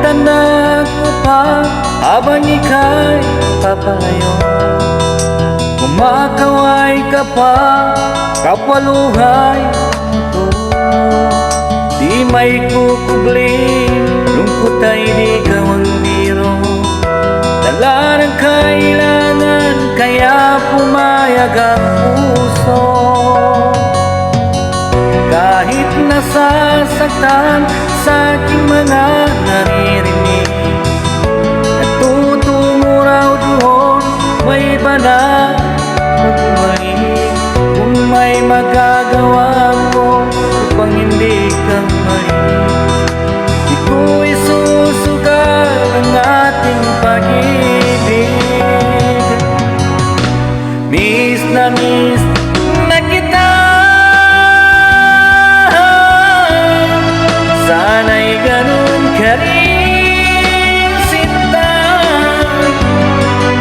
Tanda ko pa habang ika'y papalayo, kumakaway ka pa kapaluhay ito. Di may kukubli, lungkot ay di kawang biro. Dala ng kailangan, kaya pumayag ang puso. Kahit nasasaktan sa aking mga naririnig, natutungo raw doon, may iba na magbumalik. Kung may magagawa ko upang hindi ka malis, di ko isusugal ang ating pag-ibig. Miss na kita, sana'y ganun ka rin, sinta.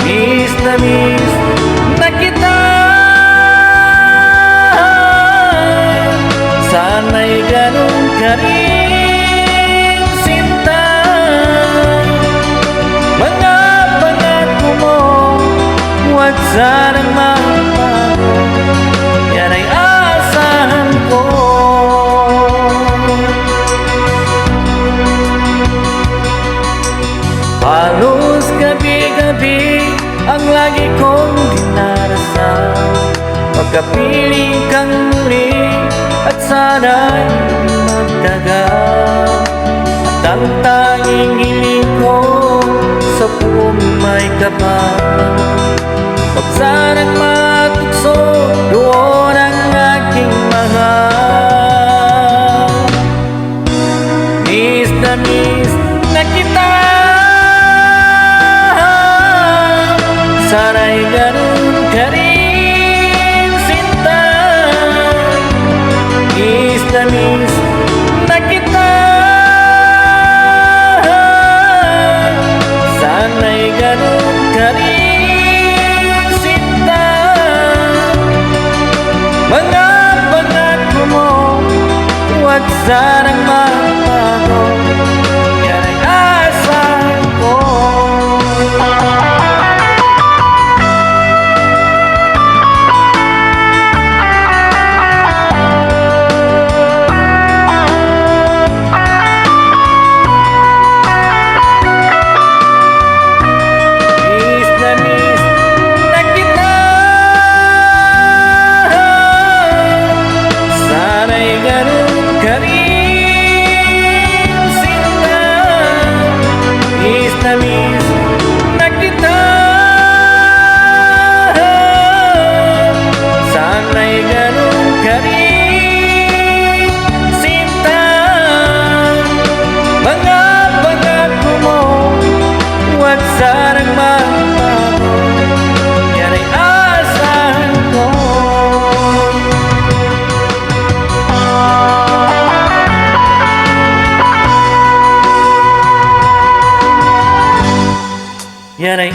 Miss na kita, sana'y ganun ka rin, sinta. Mga pangako mo, huwag sanang magbago, yan ay asahan ko. Halos gabi-gabi ang lagi kong dinarasal, pagkapiling kang muli at sana'y magtagal. At ang tanging hiling ko sa buong may kapal, huwag sanang matukso doon ang aking mahal. Miss na kita, sana'y ganun ka rin, sinta. Miss na kita, sana'y ganun ka rin, sinta. Mga pangako mo, huwag sanang magbago, yan ay asahan ko. Na kita, sana'y ganun ka rin, sinta. Mga pangako mo, huwag sanang magbago, yan ay asahan ko. Yan ay